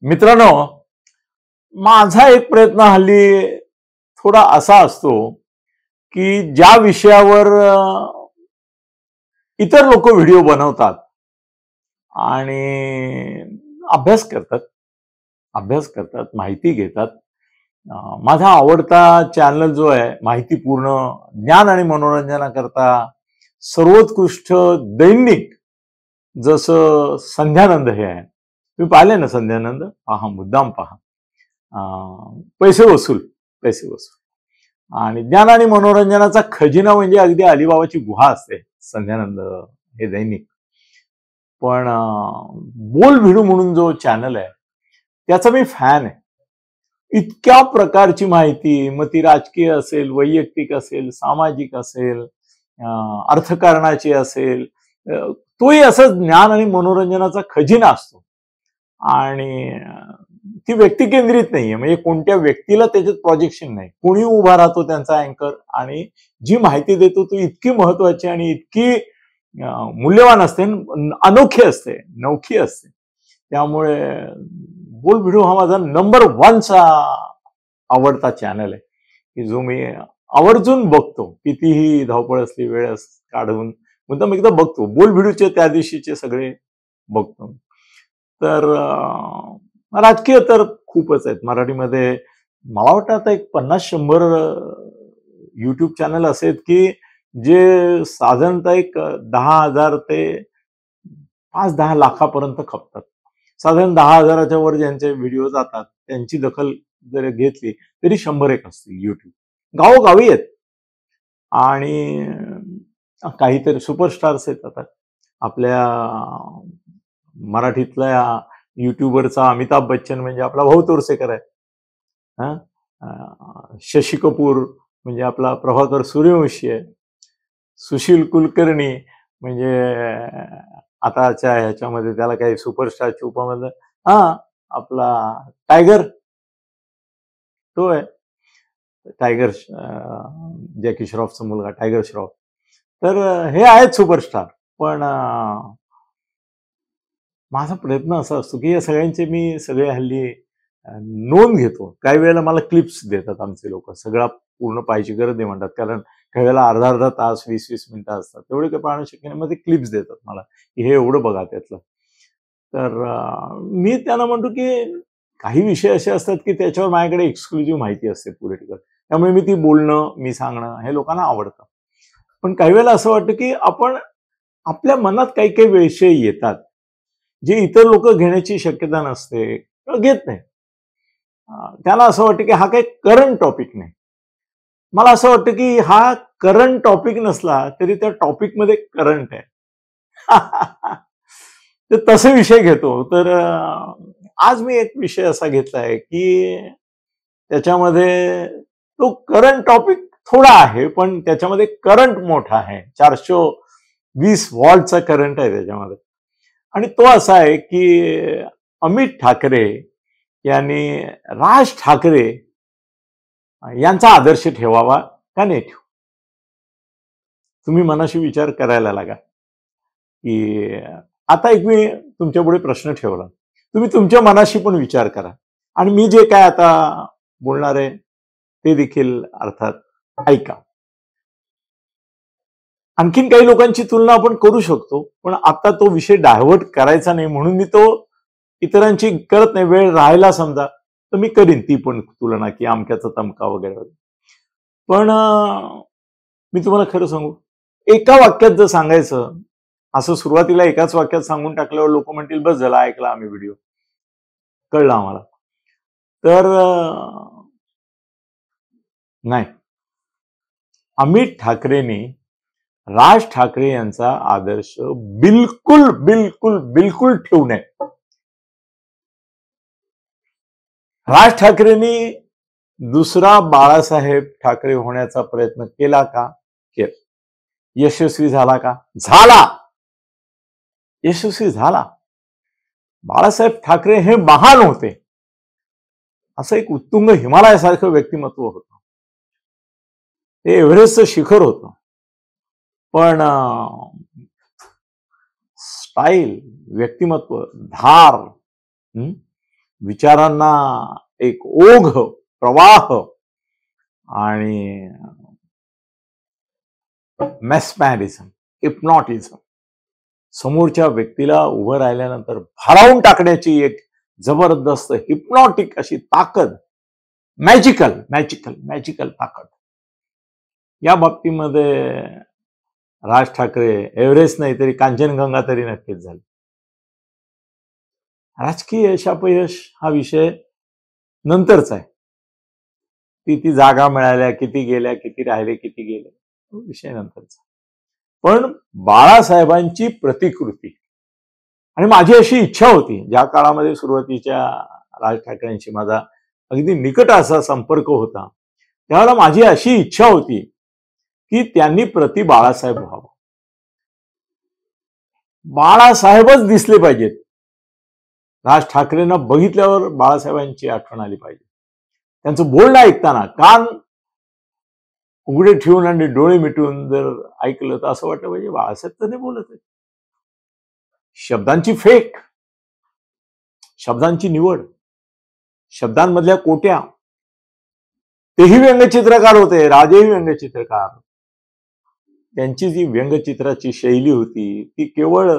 मित्रांनो, माझा एक प्रयत्न हल्ली थोडा असा असतो की ज्या विषयावर इतर लोक व्हिडिओ बनवतात आणि अभ्यास करतात, माहिती घेतात. माझा आवडता चॅनल जो आहे माहितीपूर्ण ज्ञान आणि मनोरंजनाकरता सर्वोत्कृष्ट दैनिक जसं संध्यानंद हे आहे. तुम्ही पाहिले ना संध्यानंद? पहा, मुद्दाम पहा. पैसे वसूल आणि ज्ञान आणि मनोरंजनाचा खजिना म्हणजे अगदी अलिबाबाची गुहा असते संध्यानंद हे दैनिक. पण बोल भिडू म्हणून जो चॅनल आहे त्याचा मी फॅन आहे. इतक्या प्रकारची माहिती, मग ती राजकीय असेल, वैयक्तिक असेल, सामाजिक असेल, अर्थकारणाची असेल, तोही असं ज्ञान आणि मनोरंजनाचा खजिना असतो. आणि ती व्यक्ती केंद्रित नाहीये, म्हणजे कोणत्या व्यक्तीला त्याच्यात प्रोजेक्शन नाही. कोणी उभा राहतो त्यांचा अँकर आणि जी माहिती देतो ती इतकी महत्वाची आणि इतकी मूल्यवान असते, अनोखी असते, नवखी असते. त्यामुळे बोल व्हिडिओ हा माझा नंबर 1चा आवडता चॅनल आहे की जो मी आवर्जून बघतो. कितीही धावपळ असली, वेळ काढून मुद्दाम एकदा बघतो. बोल व्हिडिओचे त्या दिवशीचे सगळे बघतो. तर राजकीय तर खूपच आहेत मराठीमध्ये. मला वाटतं आता एक 50-100 युट्यूब चॅनल असेल की जे साधारणतः एक 10,000 ते 5-10 लाखापर्यंत खपतात. साधारण 10,000च्या वर ज्यांचे व्हिडिओ जातात त्यांची दखल जर घेतली तरी 100-1 असतील युट्यूब. गावोगावी आहेत. आणि काहीतरी सुपरस्टार्स आहेत. आता आपल्या मराठीतल्या युट्यूबरचा अमिताभ बच्चन म्हणजे आपला भाऊ तोरसेकर आहे. शशी कपूर म्हणजे आपला प्रभाकर सूर्यवंशी आहे. सुशील कुलकर्णी म्हणजे आताच्या ह्याच्यामध्ये त्याला काही सुपरस्टारची उपमध्ये आपला टायगर, तो आहे टायगर, जॅकी श्रॉफचा मुलगा टायगर श्रॉफ. तर हे आहेत सुपरस्टार. पण माझा प्रयत्न असा असतो की या सगळ्यांचे मी सगळे हल्ली नोंद घेतो. काही वेळेला मला क्लिप्स देतात आमचे लोक. सगळा पूर्ण पाहायची गरज नाही म्हणतात, कारण काही वेळेला अर्धा तास 20-20 मिनिटं असतात, तेवढे काही पाहणं शक्य नाही. मग ते क्लिप्स देतात मला की हे एवढं बघा त्यातलं. तर मी त्यांना म्हणतो की काही विषय असे असतात की त्याच्यावर माझ्याकडे एक्सक्लुझिव्ह माहिती असते पॉलिटिकल, त्यामुळे मी ती बोलणं, मी सांगणं हे लोकांना आवडतं. पण काही वेळेला असं वाटतं की आपण आपल्या मनात काही काही विषय येतात जे इतर लोक घेण्याची शक्यता नसते, घेत नाही. त्याला असं वाटतं की हा काही करंट टॉपिक नाही. मला असं वाटतं की हा करंट टॉपिक नसला तरी त्या टॉपिकमध्ये करंट आहे. तर तसे विषय घेतो. तर आज मी एक विषय असा घेतलाय की त्याच्यामध्ये तो करंट टॉपिक थोडा आहे पण त्याच्यामध्ये करंट मोठा आहे. 420 वॉल्टचा करंट आहे त्याच्यामध्ये. आणि तो असा आहे की अमित ठाकरे यांनी राज ठाकरे यांचा आदर्श ठेवावा का नाही ठेवू. तुम्ही मनाशी विचार करायला लागा की आता एक मी तुमच्यापुढे प्रश्न ठेवला, तुम्ही तुमच्या मनाशी पण विचार करा आणि मी जे काय आता बोलणार आहे ते देखील अर्थात ऐका. आणखीन काही लोकांची तुलना आपण करू शकतो, पण आता तो विषय डायव्हर्ट करायचा नाही म्हणून मी तो इतरांची करत नाही. वेळ राहिला समजा तर मी करीन ती पण तुलना की अमक्याचा तमका वगैरे वगैरे. पण मी तुम्हाला खरं सांगू, एका वाक्यात जर सांगायचं, असं सुरुवातीला एकाच वाक्यात सांगून टाकल्यावर लोक म्हणतील बस झाला, ऐकला आम्ही व्हिडिओ, कळलं आम्हाला. तर नाही, अमित ठाकरेंनी राज ठाकरे यांचा आदर्श बिलकुल बिलकुल बिलकुल ठेवू नये. राज ठाकरेंनी दुसरा बाळासाहेब ठाकरे होण्याचा प्रयत्न केला का? केला. यशस्वी झाला का? झाला. यशस्वी झाला. बाळासाहेब ठाकरे हे महान होते. असं एक उत्तुंग हिमालयासारखं व्यक्तिमत्व होतं. ते एव्हरेस्टचं शिखर होतं. पण स्टाईल, व्यक्तिमत्व, धार, विचारांना एक ओघ, प्रवाह आणि मेस्मॅरिझम, हिप्नॉटिझम, समोरच्या व्यक्तीला उभं राहिल्यानंतर भारावून टाकण्याची एक जबरदस्त हिप्नॉटिक अशी ताकद, मॅजिकल ताकद. या बाबतीमध्ये राज ठाकरे एव्हरेस्ट नाही तरी कांचनगंगा तरी नक्कीच झाली. राजकीय यशापयश हा विषय नंतरचा आहे. किती जागा मिळाल्या, किती गेल्या, किती राहिले, किती गेले, विषय नंतरचा. पण बाळासाहेबांची प्रतिकृती, आणि माझी अशी इच्छा होती, ज्या काळामध्ये सुरुवातीच्या राज ठाकरेंशी माझा अगदी निकट असा संपर्क होता, त्यावेळेला माझी अशी इच्छा होती की त्यांनी प्रति बाळासाहेब व्हावं. बाळासाहेबच दिसले पाहिजेत. राज ठाकरेंना बघितल्यावर बाळासाहेबांची आठवण आली पाहिजे. त्यांचं बोलणं ऐकताना कान उघडे ठेवून आणि डोळे मिटून जर ऐकलं तर असं वाटलं पाहिजे बाळासाहेब तर नाही बोलत आहे. शब्दांची फेक, शब्दांची निवड, शब्दांमधल्या कोट्या. तेही व्यंगचित्रकार होते, राजेही व्यंगचित्रकार. त्यांची जी व्यंगचित्राची शैली होती ती केवळ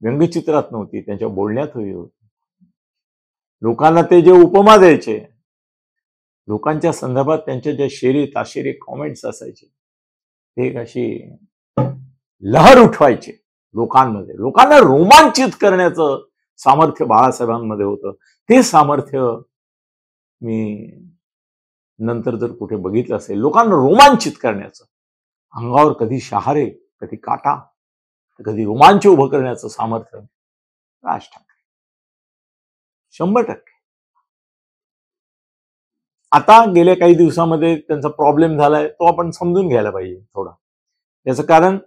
व्यंगचित्रात नव्हती, त्यांच्या बोलण्यात होती. लोकांना ते जे उपमा द्यायचे, लोकांच्या संदर्भात त्यांच्या ज्या शेरी ताशेरी कॉमेंट्स असायचे, ते एक अशी लहर उठवायचे लोकांमध्ये. लोकांना रोमांचित करण्याचं सामर्थ्य बाळासाहेबांमध्ये होतं. ते सामर्थ्य मी नंतर जर कुठे बघितलं असेल, लोकांना रोमांचित करण्याचं, अंगावर कधी शहारे, कधी काटा, कधी रोमांच उभं करण्याचं सामर्थ्य राज ठाकरे 100%. आता गेल्या काही दिवसामध्ये त्यांचा प्रॉब्लेम झालाय, तो आपण समजून घ्यायला पाहिजे थोडा. याचं कारण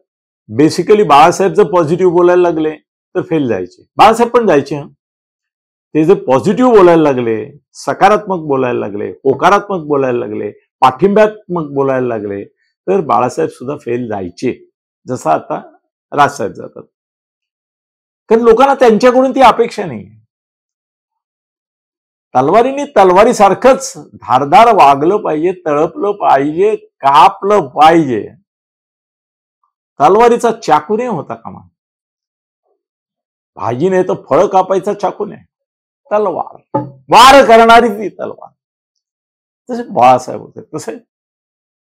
बेसिकली बाळासाहेब जर पॉझिटिव्ह बोलायला लागले तर फेल जायचे. बाळासाहेब पण जायचे. ते जर पॉझिटिव्ह बोलायला लागले, सकारात्मक बोलायला लागले, होकारात्मक बोलायला लागले, पाठिंब्यात्मक बोलायला लागले तर बाळासाहेब सुद्धा फेल जायचे, जसं आता राजसाहेब जातात. कारण लोकांना त्यांच्याकडून ती अपेक्षा नाही. तलवारीने तलवारीसारखंच धारदार वागलं पाहिजे, तळपलं पाहिजे, कापलं पाहिजे. तलवारीचा चाकू नाही होता कामा. भाजी नाही तर फळ कापायचा चाकू नाही, तलवार, वार करणारी ती तलवार. तसे बाळासाहेब होते, तसे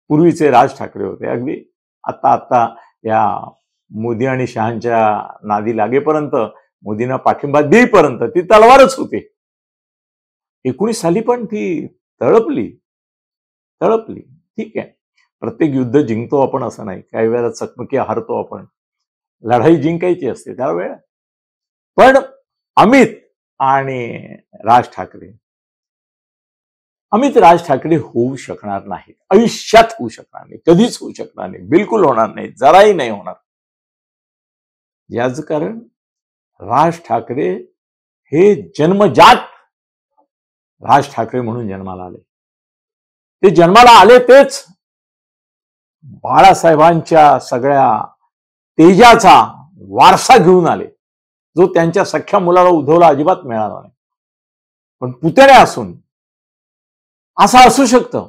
पूर्वीचे राज ठाकरे होते. अगदी आता या मोदी आणि शहांच्या नादी लागेपर्यंत, मोदींना पाठिंबा देईपर्यंत ती तलवारच होती. 19 साली पण ती तळपली. ठीक आहे, प्रत्येक युद्ध जिंकतो आपण असं नाही, काही वेळेला चकमकी हारतो आपण, लढाई जिंकायची असते त्यावेळेला. पण अमित राज ठाकरे होऊ शकणार नाहीत, आयुष्यात होऊ शकणार नाही, कधीच होऊ शकणार नाही, बिलकुल होणार नाही, जराही नाही होणार. याचं कारण राज ठाकरे हे जन्मजात राज ठाकरे म्हणून जन्माला आले. ते जन्माला आले तेच बाळासाहेबांच्या सगळ्या तेजाचा वारसा घेऊन आले, जो त्यांच्या सख्या मुलाला उद्धवला अजिबात मिळाला नाही. पण पुतणे असून असं असू शकतं.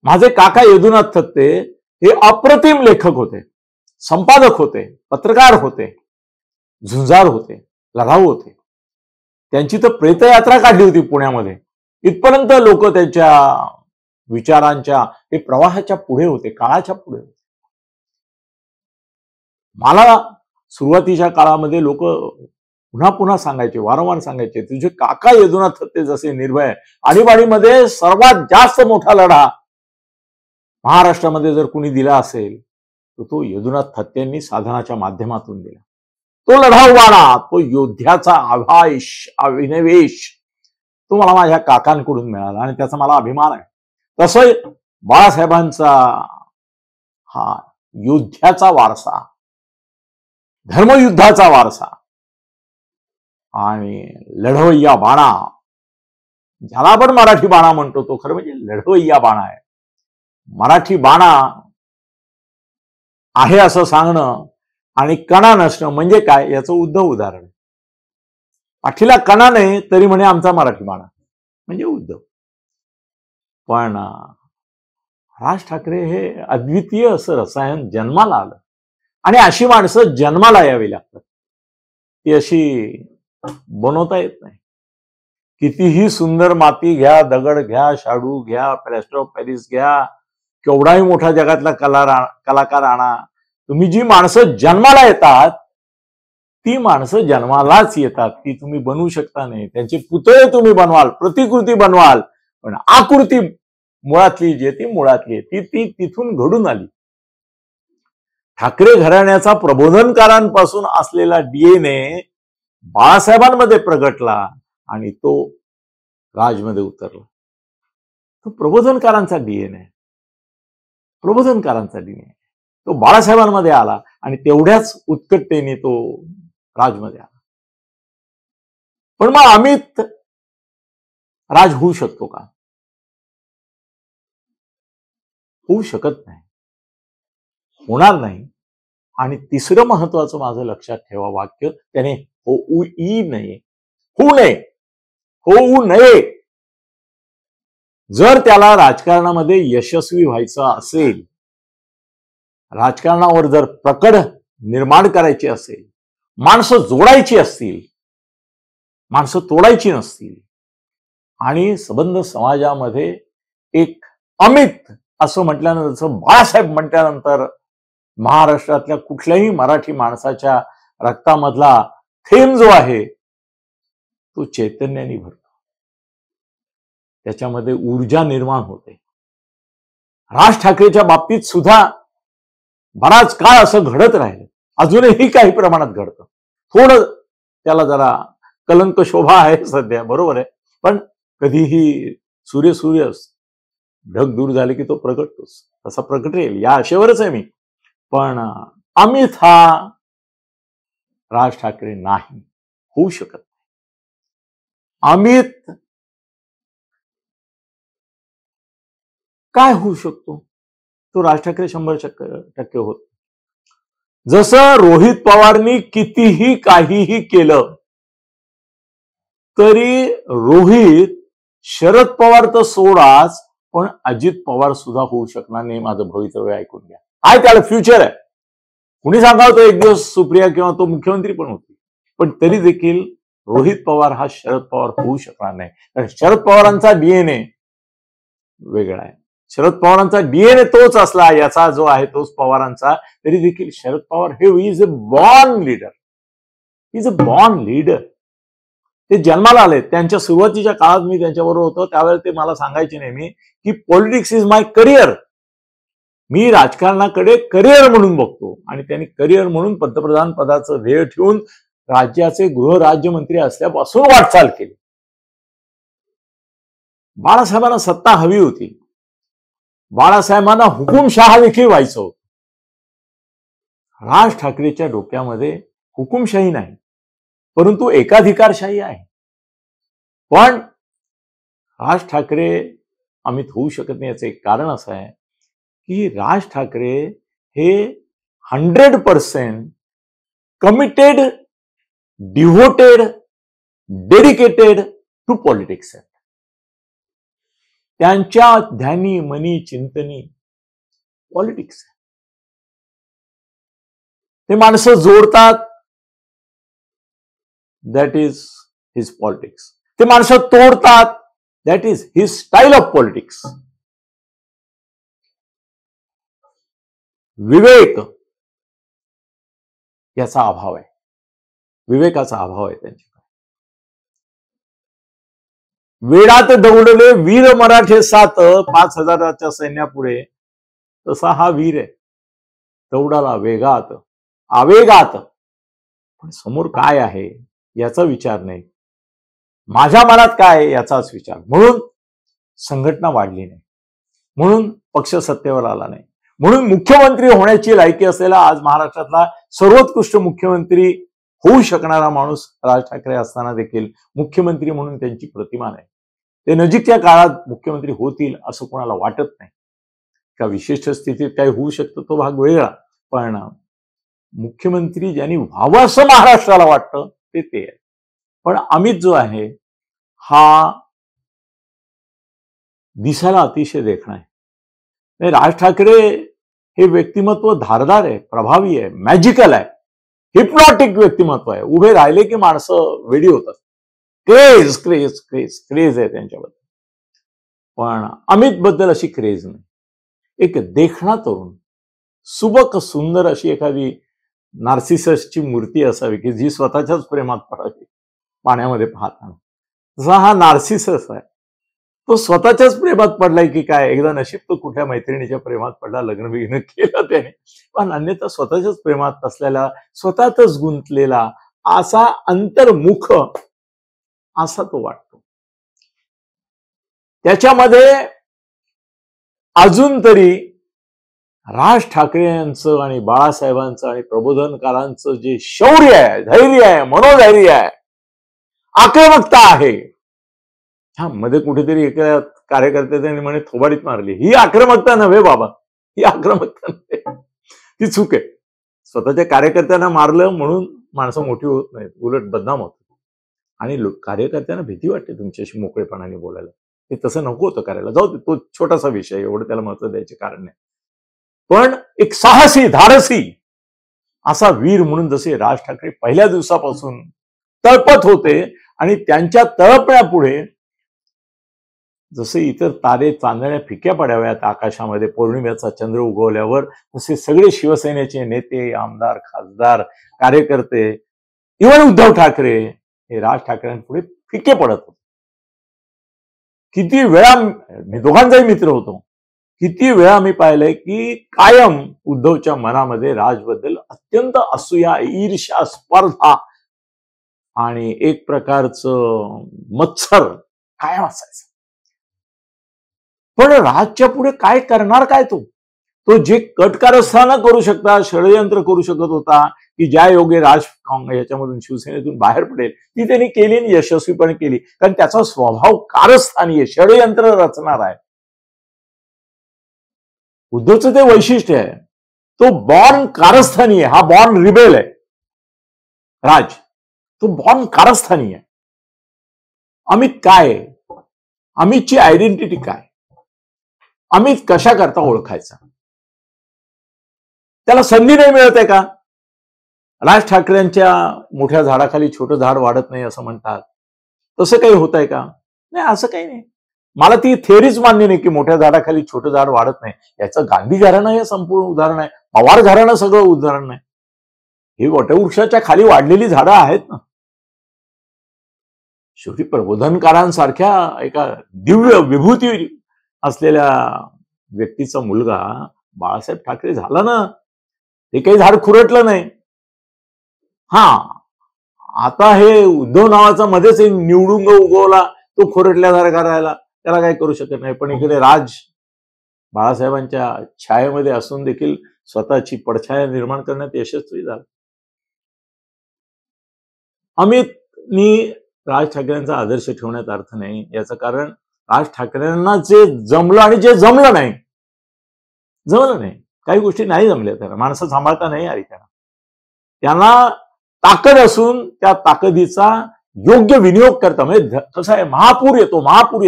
माझे काका यदुनाथ थत्ते हे अप्रतिम लेखक होते, संपादक होते, पत्रकार होते, झुंजार होते, लढाऊ होते. त्यांची तर प्रेतयात्रा काढली होती पुण्यामध्ये. इथपर्यंत लोक त्यांच्या विचारांच्या ते प्रवाहाच्या पुढे होते, काळाच्या पुढे होते. मला सुरुवातीच्या काळामध्ये लोक पुन्हा पुन्हा सांगायचे, वारंवार सांगायचे, तुझे काका यदुनाथ थत्ते जसे निर्भय, आणीबाणीमध्ये सर्वात जास्त मोठा लढा महाराष्ट्रामध्ये जर कुणी दिला असेल तर तो यदुनाथ थत्तेंनी साधनाच्या माध्यमातून दिला. तो लढाऊ बाणा, तो योद्ध्याचा आभाष, अभिनिवेश, तो मला माझ्या काकांकडून मिळाला आणि त्याचा मला अभिमान आहे. तसं बाळासाहेबांचा हा योद्ध्याचा वारसा, धर्मयुद्धाचा वारसा आणि लढवय्या बाणा, ज्याला आपण मराठी बाणा म्हणतो, तो खरं म्हणजे लढवय्या बाणा आहे. मराठी बाणा आहे असं सांगणं आणि कणा नसणं म्हणजे काय, याचं उद्धव उदाहरण. पाठीला कणा नाही तरी म्हणे आमचा मराठी माणा, म्हणजे उद्धव. पण राज ठाकरे हे अद्वितीय असं रसायन जन्माला आलं, आणि अशी माणसं जन्माला यावी लागतात. ती अशी बनवता येत नाही. कितीही सुंदर माती घ्या, दगड घ्या, शाडू घ्या, प्लॅस्टर ऑफ पॅरिस घ्या, केवढाही मोठा जगातला कलाकार आणा, तुम्ही जी माणसं जन्माला येतात ती माणसं जन्मालाच येतात. ती तुम्ही बनवू शकता नाही. त्यांचे पुतळे तुम्ही बनवाल, प्रतिकृती बनवाल, पण आकृती मुळातली जी आहे ती मुळातली आहे, ती तिथून घडून आली. ठाकरे घराण्याचा प्रबोधनकारांपासून असलेला डीएनए बाळासाहेबांमध्ये प्रगटला आणि तो राजमध्ये उतरला. तो प्रबोधनकारांचा डीएनए, प्रबोधनकारांचा डीएनए तो बाळासाहेबांमध्ये आला आणि तेवढ्याच उत्कटतेने तो राजमध्ये आला. पण मग अमित राज होऊ शकतो का? होऊ शकत नाही, होणार नाही. आणि तिसरं महत्वाचं माझं लक्षात ठेवा वाक्य, त्याने होऊ नये, होऊ नये, होऊ नये. जर त्याला राजकारणामध्ये यशस्वी व्हायचं असेल, राजकारणावर जर पकड निर्माण करायची असेल, माणसं जोडायची असतील, माणसं तोडायची नसतील, आणि संबंध समाजामध्ये एक अमित असं म्हटल्यानंतर, जसं बाळासाहेब म्हटल्यानंतर महाराष्ट्रातल्या कुठल्याही मराठी माणसाच्या रक्तामधला थेंब जो आहे तो चैतन्याने भरतो, त्याच्यामध्ये ऊर्जा निर्माण होते. राज ठाकरेच्या बाबतीत सुद्धा बराच काळ असं घडत राहिलं, अजूनही काही प्रमाणात घडतं. थोडं त्याला जरा कलंक शोभा आहे सध्या, बरोबर आहे, पण कधीही सूर्य ढग दूर झाले की तो प्रगटतोच, तसा प्रगटेल या आशेवरच आहे मी. पण अमित हा राज ठाकरे नाही, होऊ शकत नाही. अमित काय होऊ शकतो? तो राज ठाकरे 100% होत. जसं रोहित पवारनी कितीही काहीही केलं तरी रोहित शरद पवार तर सोडाच, पण अजित पवार सुद्धा होऊ शकणार नाही. माझं भवितव्य ऐकून घ्या, आहे त्याला फ्युचर आहे. कुणी सांगावं तो एक दिवस सुप्रिया किंवा तो मुख्यमंत्री पण होती, पण तरी देखील रोहित पवार हा शरद पवार होऊ शकणार नाही. कारण शरद पवारांचा डीएनए वेगळा आहे. शरद पवारांचा डीएनए तोच असला, याचा जो आहे तोच पवारांचा, तरी देखील शरद पवार हे is a born leader, is a born leader. ते जन्माला आले. त्यांच्या सुरुवातीच्या काळात मी त्यांच्याबरोबर होतो, त्यावेळेला ते मला सांगायचे नेहमी की पॉलिटिक्स इज माय करिअर. मी राजकारणाकडे करिअर म्हणून बघतो, आणि त्यांनी करिअर म्हणून पंतप्रधान पदाचं ध्येय ठेवून राज्याचे गृहराज्यमंत्री असल्यापासून वाटचाल केली. बाळासाहेबांना सत्ता हवी होती, बाळासाहेबांना हुकुमशहा देखील व्हायचं होतं. राज ठाकरेच्या डोक्यामध्ये हुकुमशाही नाही, परंतु एकाधिकारशाही आहे. पण राज ठाकरे अमित होऊ शकत नाही, याचं एक कारण असं आहे की राज ठाकरे हे 100% committed, devoted, dedicated to politics आहेत. त्यांच्या ध्यानी मनी चिंतनी पॉलिटिक्स आहे. ते माणसं जोडतात, दॅट इज हिज पॉलिटिक्स. ते माणसं तोडतात, that is his style of politics. Vivek याचा अभाव आहे, विवेकाचा अभाव आहे त्यांच्याकडे. वेडात दौडले वीर मराठे सात, 5,000च्या सैन्यापुढे, तसा हा वीर आहे. दौडाला वेगात, आवेगात, पण समोर काय आहे याचा विचार नाही, माझ्या मनात काय आहे याचाच विचार. म्हणून संघटना वाढली नाही, म्हणून पक्ष सत्तेवर आला नाही, म्हणून मुख्यमंत्री होण्याची लायकी असलेला आज महाराष्ट्रातला सर्वोत्कृष्ट मुख्यमंत्री होऊ शकणारा माणूस राज ठाकरे असताना देखील मुख्यमंत्री म्हणून त्यांची प्रतिमा नाही. ते नजीकच्या काळात मुख्यमंत्री होतील असं कोणाला वाटत नाही. का विशिष्ट स्थितीत काही होऊ शकतं तो भाग वेगळा, पण मुख्यमंत्री ज्यांनी व्हावं असं महाराष्ट्राला वाटतं ते आहे. पण अमित जो आहे हा दिसायला अतिशय देखणा आहे. राज ठाकरे हे व्यक्तिमत्व धारदार आहे, प्रभावी आहे, मॅजिकल आहे, हिप्नॉटिक व्यक्तिमत्व आहे. उभे राहिले की माणसं वेडी होतात. क्रेज क्रेज क्रेज क्रेज आहे त्यांच्याबद्दल. पण अमित बद्दल अशी क्रेज नाही. एक देखणा तरुण, सुबक सुंदर अशी एखादी नार्सिससची मूर्ती असावी की जी स्वतःच्याच प्रेमात पडावी पाण्यामध्ये पाहताना. जसा हा नार्सिसस आहे, तो स्वतःच्याच प्रेमात पडलाय की काय, एकदा नशीब तो कुठल्या मैत्रिणीच्या प्रेमात पडला, लग्न बिग्न केलं त्याने, पण अन्यथा स्वतःच्याच प्रेमात असलेला, स्वतःतच गुंतलेला, असा अंतर्मुख असा तो वाटतो. त्याच्यामध्ये अजून तरी राज ठाकरे यांचं आणि बाळासाहेबांचं आणि प्रबोधनकारांचं जे शौर्य आहे, धैर्य आहे, मनोधैर्य आहे, आक्रमकता आहे. हा मध्ये कुठेतरी एका कार्यकर्त्याने म्हणे थोबाडीत मारली. ही आक्रमकता नव्हे बाबा, ही आक्रमकता नव्हे, ती चूक आहे. स्वतःच्या कार्यकर्त्यांना मारलं म्हणून माणसं मोठी होत नाहीत, उलट बदनाम होत. आणि कार्यकर्त्यांना भीती वाटते तुमच्याशी मोकळेपणाने बोलायला. ते तसं नको होतं करायला. जाऊ दे, तो छोटासा विषय, एवढं त्याला महत्व द्यायचे कारण नाही. पण एक साहसी, धाडसी असा वीर म्हणून जसे राज ठाकरे पहिल्या दिवसापासून तळपत होते आणि त्यांच्या तळपण्यापुढे जसे इतर तारे चांदण्या फिक्या पडाव्यात आकाशामध्ये पौर्णिमेचा चंद्र उगवल्यावर, तसे सगळे शिवसेनेचे नेते, आमदार, खासदार, कार्यकर्ते, इव्हन उद्धव ठाकरे हे राज ठाकरेंपुढे फिके पडत होते. किती वेळा मी दोघांचाही मित्र होतो, किती वेळा मी पाहिलंय की कायम उद्धवच्या मनामध्ये राजबद्दल अत्यंत असूया, ईर्ष्या, स्पर्धा आणि एक प्रकारचं मत्सर कायम असायचं. पण राजच्या पुढे काय करणार काय तो जे कटकारस्थानं करू शकता, षडयंत्र करू शकत होता की ज्या योगे राज याच्यामधून शिवसेनेतून बाहेर पडेल, ती त्यांनी केली आणि यशस्वीपणे केली. कारण त्याचा स्वभाव कारस्थानी आहे, षडयंत्र रचणार आहे. उद्धवचं ते वैशिष्ट्य आहे, तो बॉर्न कारस्थानी आहे, हा बॉर्न रिबेल आहे. राज तो बॉर्न कारस्थानी आहे. अमित काय आहे, अमितची आयडेंटिटी काय, अमित कशा करता ओळखायचा, त्याला संधी नाही मिळत आहे का? राज ठाकरेंच्या मोठ्या झाडाखाली छोटं झाड वाढत नाही असं म्हणतात, तसं काही होत आहे का? नाही, असं काही नाही. मला ती थेअरीच मान्य नाही की मोठ्या झाडाखाली छोटं झाड वाढत नाही. याचं गांधी घराणं हे संपूर्ण उदाहरण आहे, पवार घराणं सगळं उदाहरण आहे. ही वटवृक्षाच्या खाली वाढलेली झाडं आहेत ना. शेवटी प्रबोधनकारांसारख्या एका दिव्य विभूती असलेल्या व्यक्तीचा मुलगा बाळासाहेब ठाकरे झाला ना, ते काही झाड खुरटलं नाही. हा, आता हे उद्धव नावाचा मध्येच निवडुंग उगवला, तो खुरटल्यासारखा राहिला, त्याला काही करू शकत नाही. पण इकडे राज बाळासाहेबांच्या छायेमध्ये असून देखील स्वतःची पडछाया निर्माण करण्यात यशस्वी झाला. अमितनी राज ठाकरेंचा आदर्श ठेवण्यात अर्थ नाही. याचं कारण राज ठाकरेंना जे जमलं आणि जे जमलं नाही, काही गोष्टी नाही जमल्या, त्याला माणसं सांभाळता नाही आली. त्यांना ताकद असून त्या ताकदीचा योग्य विनियोग करता, म्हणजे कसं आहे, महापूर येतो, वाहून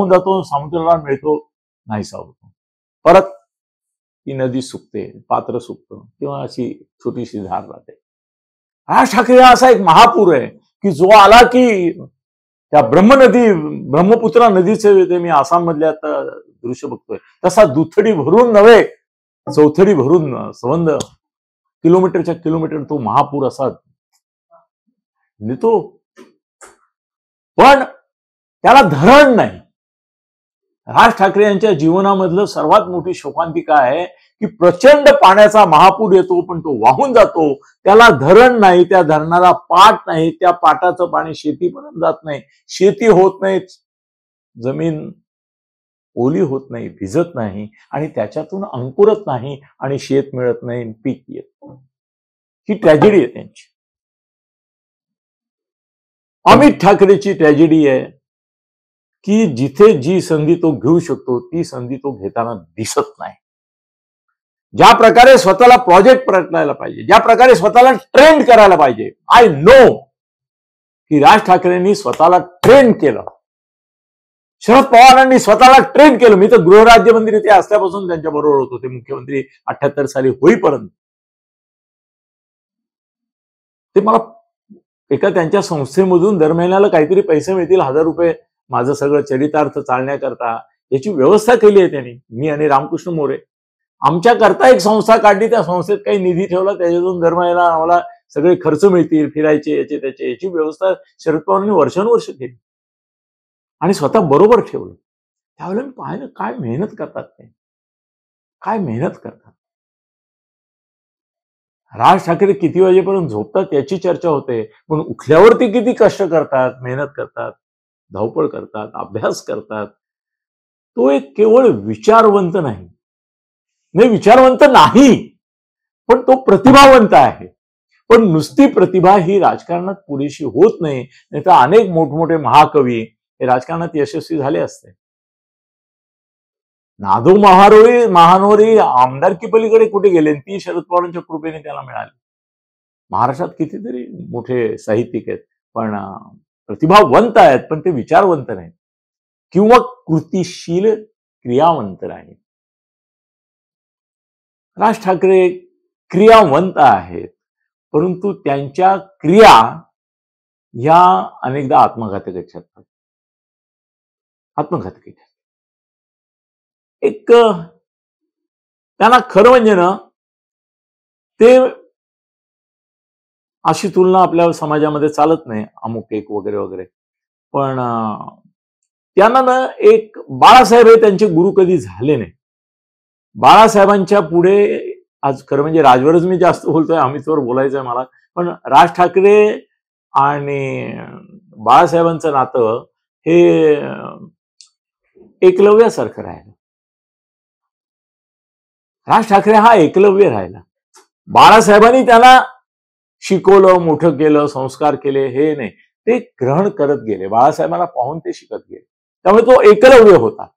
जातो, समुद्राला मिळतो, नाहीसा होतो, परत ती नदी सुकते, पात्र सुकतं किंवा अशी छोटीशी धार राहते. राज ठाकरे हा असा एक महापूर आहे की जो आला की त्या ब्रह्मपुत्रा नदीचे ते मी आसाम मधल्या दृश्य बघतोय, तसा दुथडी भरून नव्हे, चौथडी भरून संबंध किलोमीटरच्या किलोमीटर तो महापूर असा नेतो. पण त्याला धरण नाही. राज ठाकरे यांच्या जीवनामधलं सर्वात मोठी शोकांतिका आहे की प्रचंड पाण्याचा महापूर येतो, पण तो वाहून जातो, त्याला धरण नाही, त्या धरणाला पाट नाही, त्या पाटाचं पाणी शेतीपर्यंत जात नाही, शेती होत नाही, जमीन ओली होत नाही, भिजत नाही, आणि त्याच्यातून अंकुरत नाही, आणि शेत मिळत नाही, पीक येत नाही. ही ट्रॅजेडी आहे त्यांची. अमित ठाकरेची ट्रॅजेडी आहे की जिथे जी संधी तो घेऊ शकतो ती संधी तो घेताना दिसत नाही. ज्या प्रकारे स्वतःला प्रोजेक्ट करायला पाहिजे, ज्या प्रकारे स्वतःला ट्रेंड करायला पाहिजे. आय नो की राज ठाकरेंनी स्वतःला ट्रेंड केलं, शरद पवारांनी स्वतःला ट्रेन केलं. मी तर गृहराज्यमंत्री ते असल्यापासून त्यांच्या बरोबर होतो, ते मुख्यमंत्री 78 साली होईपर्यंत. ते मला एका त्यांच्या संस्थेमधून दर महिन्याला काहीतरी पैसे मिळतील, 1000 रुपये, माझं सगळं चरितार्थ चालण्याकरता याची व्यवस्था केली आहे त्यांनी, मी आणि रामकृष्ण मोरे. आमच्या करता एक संस्था काढली, त्या संस्थेत काही निधी ठेवला, त्याच्यातून दर महिन्याला आम्हाला सगळे खर्च मिळतील, फिरायचे, याचे त्याचे, याची व्यवस्था शरद पवारांनी वर्षानुवर्ष केली आणि स्वतः बरोबर ठेवलं. त्यावेळेला मी पाहिलं काय मेहनत करतात ते, काय मेहनत करतात. राज ठाकरे किती वाजेपर्यंत झोपतात याची चर्चा होते, पण उठल्यावरती किती कष्ट करतात, मेहनत करतात, धावपळ करतात, अभ्यास करतात. तो एक केवळ विचारवंत नाही, विचारवंत नाही, पण तो प्रतिभावंत आहे. पण नुसती प्रतिभा ही राजकारणात पुरेशी होत नाही, नाहीतर अनेक मोठमोठे महाकवी हे राजकारणात यशस्वी झाले असते. नादू महानोरी आमदारकी पलीकडे कुठे गेले, ती शरद पवारांच्या कृपेने त्याला मिळाली. महाराष्ट्रात कितीतरी मोठे साहित्यिक आहेत, पण प्रतिभावंत आहेत, पण ते विचारवंत नाहीत किंवा कृतिशील क्रियावंत नाहीत. राज ठाकरे क्रियावंत आहेत, परंतु त्यांच्या क्रिया ह्या अनेकदा आत्मघातक ठरतात. आत्मघातकी ठरतात. एक त्यांना खरं म्हणजे ना, ते अशी तुलना आपल्या समाजामध्ये चालत नाही, अमुक एक वगैरे वगैरे, पण त्यांना ना एक बाळासाहेब हे त्यांचे गुरु कधी झाले नाही. बाळासाहेबांच्या पुढे, आज खरं म्हणजे राजवरच मी जास्त बोलतोय, अमितवर बोलायचंय मला, पण राज ठाकरे आणि बाळासाहेबांचं नातं हे एकलव्यासारखं राहिलं. राज ठाकरे हा एकलव्य राहिला. बाळासाहेबांनी त्याला शिकवलं, मोठं केलं, संस्कार केले, हे नाही, ते ग्रहण करत गेले. बाळासाहेबांना पाहून ते शिकत गेले, त्यामुळे तो एकलव्य होता.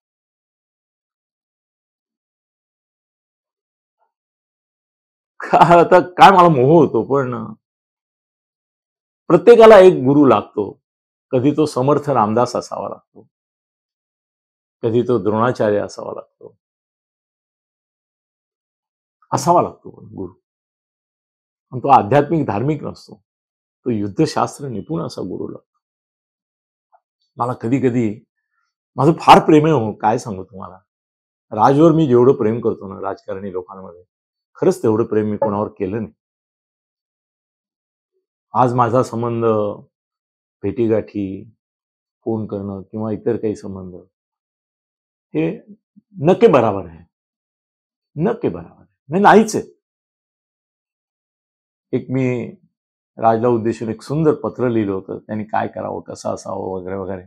आता काय मला मोह होतो, पण प्रत्येकाला एक गुरु लागतो. कधी तो समर्थ रामदास असावा लागतो, कधी तो द्रोणाचार्य असावा लागतो, गुरु. पण तो आध्यात्मिक धार्मिक नसतो, तो युद्धशास्त्र निपुण असा गुरु लागतो. मला कधी कधी माझं फार प्रेम आहे हो, काय सांगू तुम्हाला. राजवर मी जेवढं प्रेम करतो ना राजकारणी लोकांमध्ये, खरंच तेवढं प्रेम मी कोणावर केलं नाही. आज माझा संबंध, भेटीगाठी, फोन करणं किंवा इतर काही संबंध, हे नक्की बराबर आहे, नक्की बराबर आहे, नाहीच आहे. एक मी राजला उद्देशून एक सुंदर पत्र लिहिलं होतं, त्यांनी काय करावं, कसं असावं वगैरे वगैरे,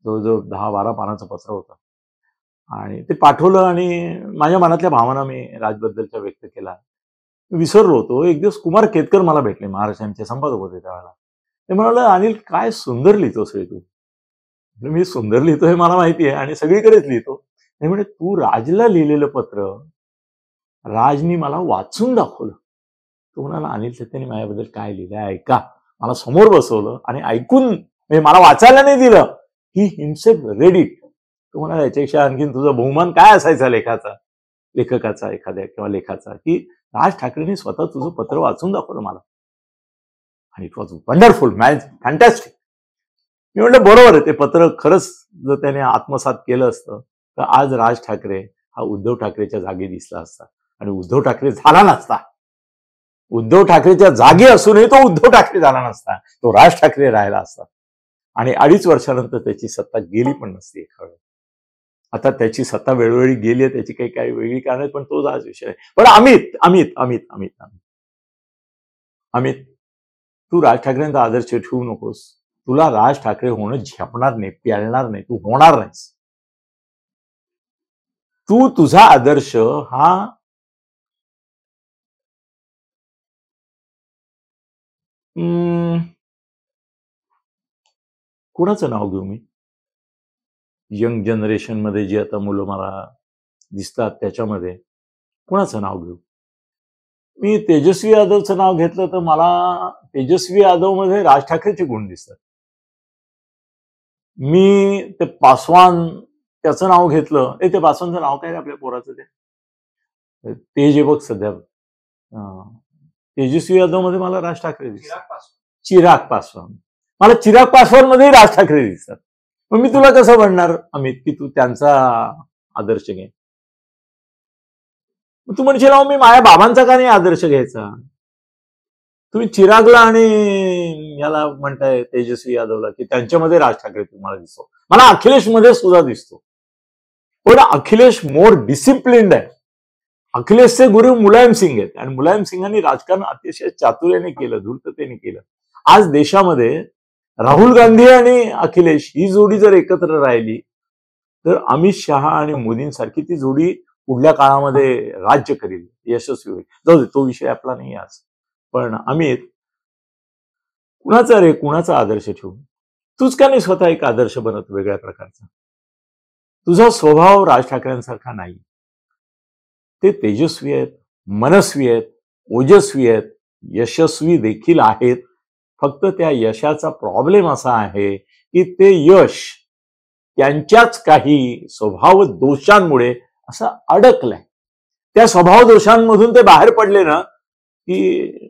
जवळजवळ 10-12 पानाचं पत्र होतं आणि ते पाठवलं आणि माझ्या मनातल्या भावना मी राजबद्दलच्या व्यक्त केला. विसरलो होतो. एक दिवस कुमार केतकर मला भेटले, महाराष्ट्रांचे संपादक होते त्यावेळेला. ते म्हणाले, अनिल काय सुंदर लिहितोस रे तू. मी सुंदर लिहितो हे मला माहिती आहे आणि सगळीकडेच लिहितो. ते म्हणजे तू राजला लिहिलेलं पत्र राजनी मला वाचून दाखवलं. तो म्हणाला, अनिल सत्याने माझ्याबद्दल काय लिहिलं ऐका. मला समोर बसवलं आणि ऐकून, म्हणजे मला वाचायला नाही दिलं, ही हिमसेल्फ रेड इट. तो म्हणाला, याच्यापेक्षा आणखीन तुझा बहुमान काय असायचा लेखकाचा एखाद्या किंवा लेखाचा, की राज ठाकरेंनी स्वतः तुझं पत्र वाचून दाखवलं मला आणि इट वॉज वंडरफुल, फॅन्टॅस्टिक. मी म्हटलं बरोबर आहे, ते पत्र खरंच जर त्याने आत्मसात केलं असतं तर आज राज ठाकरे हा उद्धव ठाकरेच्या जागी दिसला असता आणि उद्धव ठाकरे झाला नसता. उद्धव ठाकरेच्या जागी असूनही तो उद्धव ठाकरे झाला नसता, तो राज ठाकरे राहिला असता आणि 2.5 वर्षानंतर त्याची सत्ता गेली पण नसती एका वेळेस. आता त्याची सत्ता वेळोवेळी गेली आहे, त्याची काही वेगळी कारण आहेत, पण तोच आज विषय आहे. पण अमित, तू राज ठाकरेंचा आदर्श ठेवू नकोस. तुला राज ठाकरे होणं झेपणार नाही, प्यालणार नाही, तू होणार नाहीस. तू तुझा आदर्श हा कुणाचं नाव घेऊ मी, यंग जनरेशन मध्ये जी आता मुलं मला दिसतात त्याच्यामध्ये कुणाचं नाव घेऊ. मी तेजस्वी यादवचं नाव घेतलं तर मला तेजस्वी यादव मध्ये राज ठाकरेचे गुण दिसतात. मी ते पासवान त्याचं नाव घेतलं, ते पासवानचं नाव काय रे आपल्या पोराचं ते जे बघ सध्या तेजस्वी यादव मध्ये मला राज ठाकरे दिसतात. चिराग पासवान, मला चिराग पासवान मध्ये राज ठाकरे दिसतात. मग मी तुला कसं म्हणणार अमित की तू त्यांचा आदर्श घे? तू म्हणशील मी माझ्या बाबांचा का नाही आदर्श घ्यायचा? तुम्ही चिरागला आणि याला म्हणताय तेजस्वी यादवला की त्यांच्यामध्ये राज ठाकरे तुम्हाला दिसतो. मला अखिलेश मध्ये सुद्धा दिसतो, पण अखिलेश मोर डिसिप्लिन्ड आहे. अखिलेशचे गुरु मुलायम सिंग आहेत आणि मुलायम सिंगांनी राजकारण अतिशय चातुर्याने केलं, धूर्ततेने केलं. आज देशामध्ये राहुल गांधी आणि अखिलेश ही जोडी जर एकत्र राहिली तर अमित शहा आणि मोदींसारखी ती जोडी पुढल्या काळामध्ये राज्य करेल, यशस्वी होईल. जाऊ दे, तो विषय आपला नाही आज. पण अमित, कुणाचा आदर्श ठेवू? तूच का नाही स्वतः एक आदर्श बनत वेगळ्या प्रकारचा? तुझा स्वभाव राज ठाकरेंसारखा नाही. ते तेजस्वी आहेत, मनस्वी आहेत, ओजस्वी आहेत, यशस्वी देखील आहेत. फक्त त्या यशाचा प्रॉब्लेम असा आहे की ते यश त्यांच्याच काही स्वभाव दोषांमुळे असं अडकलंय. त्या स्वभाव दोषांमधून ते बाहेर पडले ना की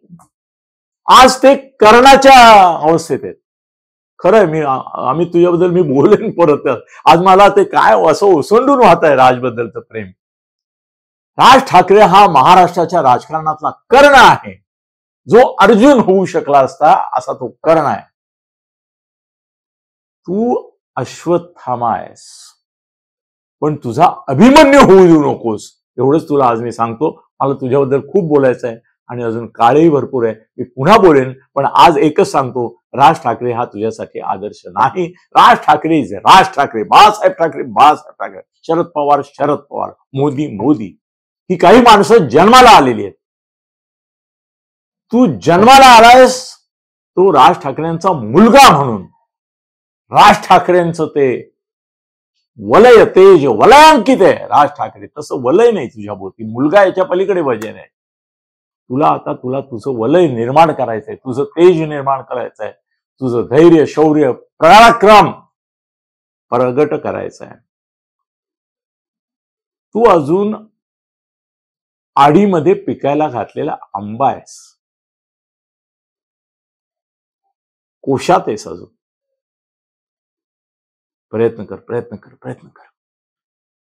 आज ते करण्याच्या अवस्थेत आहेत. खरंय, आम्ही तुझ्याबद्दल मी बोलेन परत. आज मला ते काय असं ओसंडून वाहत आहे राजबद्दलचं प्रेम. राज ठाकरे हा महाराष्ट्राच्या राजकारणातला कर्ण आहे, जो अर्जुन होऊ शकला असता असा तो कर्ण आहे. तू अश्वत्थामा आहेस, पण तुझा अभिमन्यू होऊ देऊ नकोस, एवढंच तुला आज मी सांगतो. मला तुझ्याबद्दल खूप बोलायचं आहे आणि अजून काळही भरपूर आहे, मी पुन्हा बोलेन. पण आज एकच सांगतो, राज ठाकरे हा तुझ्यासाठी आदर्श नाही. राज ठाकरे राज ठाकरे, बाळासाहेब ठाकरे बाळासाहेब ठाकरे, शरद पवार, मोदी ही काही माणसं जन्माला आलेली आहेत. तू जन्माला आलायस तो राज ठाकरेंचा मुलगा म्हणून. राज ठाकरेंचं ते वलय, तेज वलयांकित आहे राज ठाकरे. तसं वलय नाही तुझ्या भोवती, मुलगा याच्या पलीकडे वजन आहे. तुला तुझं वलय निर्माण करायचंय, तुझं तेज निर्माण करायचंय, तुझं धैर्य, शौर्य, पराक्रम प्रगट करायचंय. तू अजून आडीमध्ये पिकायला घातलेला आंबा आहेस, कोशात आहेस अजून. प्रयत्न कर.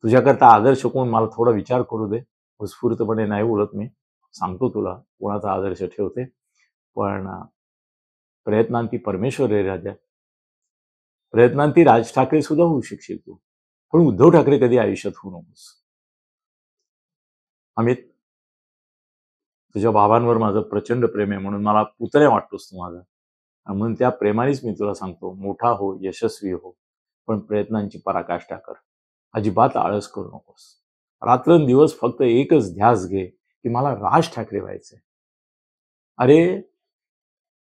तुझ्याकरता आदर्श कोण, मला थोडा विचार करू दे. उत्स्फूर्तपणे नाही बोलत मी, सांगतो तुला कोणाचा आदर्श ठेवते. पण प्रयत्नांती परमेश्वर रे राजा. प्रयत्नांती राज ठाकरे सुद्धा होऊ शकशील तू, पण उद्धव ठाकरे कधी आयुष्यात होऊ नकोस. अमित, तुझ्या बाबांवर माझं प्रचंड प्रेम आहे, म्हणून मला पुतण्या वाटतोस तू माझा. म्हणून त्या प्रेमानेच मी तुला सांगतो, मोठा हो, यशस्वी हो, पण प्रयत्नांची पराकाष्ठा कर. अजिबात आळस करू नकोस. रात्रंदिवस फक्त एकच ध्यास घे की मला राज ठाकरे व्हायचंय. अरे,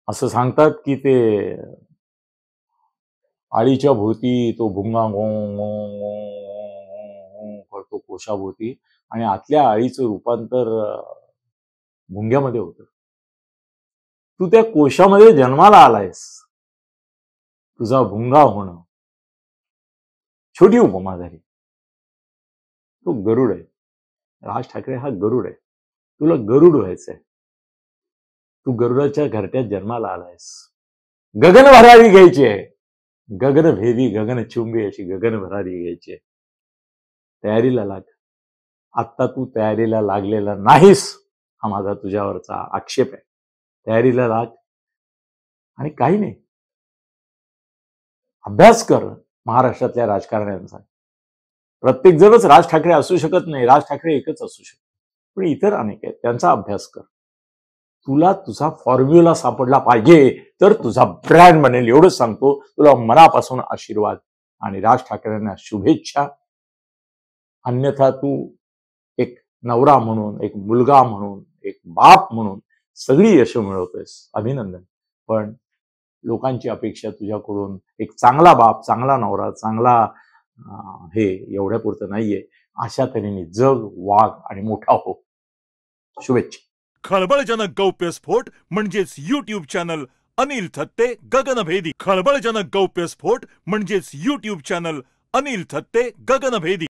असं सांगतात की ते आळीच्या भोवती तो भुंगा करतो कोशाभोवती, आणि आतल्या आळीचं रूपांतर भुंग्यामध्ये होतं. तू त्या कोशामध्ये जन्माला आलायस. तुझा भुंगा होणं छोटी उपमा झाली. तो गरुड आहे. राज ठाकरे हा गरुड आहे. तुला गरुड व्हायचंय. तू गरुडाच्या घरट्यात जन्माला आलायस. गगन भरारी घ्यायची आहे, गगनभेदी गगनचुंबी अशी गगन भरारी घ्यायची आहे. तयारीला लाग. आत्ता तू तयारीला लागलेला नाहीस, हा माझा तुझ्यावरचा आक्षेप आहे. तयारीला लाग आणि काही नाही, अभ्यास कर महाराष्ट्रातल्या राजकारण्यांचा. प्रत्येक जणच राज ठाकरे असू शकत नाही, राज ठाकरे एकच असू शकतो, पण इतर अनेक आहेत, त्यांचा अभ्यास कर. तुला तुझा फॉर्म्युला सापडला पाहिजे तर तुझा ब्रँड बनेल, एवढंच सांगतो. तुला मनापासून आशीर्वाद आणि राज ठाकरेंना शुभेच्छा. अन्यथा तू एक नवरा म्हणून, एक मुलगा म्हणून, एक बाप म्हणून सगळी यश मिळवतोयस, अभिनंदन. पण लोकांची अपेक्षा तुझ्याकडून एक चांगला बाप, चांगला नवरा, चांगला हे एवढ्या पुरतं नाहीये. अशा तऱ्हेने जग, वाग आणि मोठा हो. शुभेच्छा. खळबळजनक गौप्यस्फोट म्हणजेच YouTube चॅनल अनिल थत्ते गगनभेदी. खळबळजनक गौप्यस्फोट म्हणजेच YouTube चॅनल अनिल थत्ते गगनभेदी.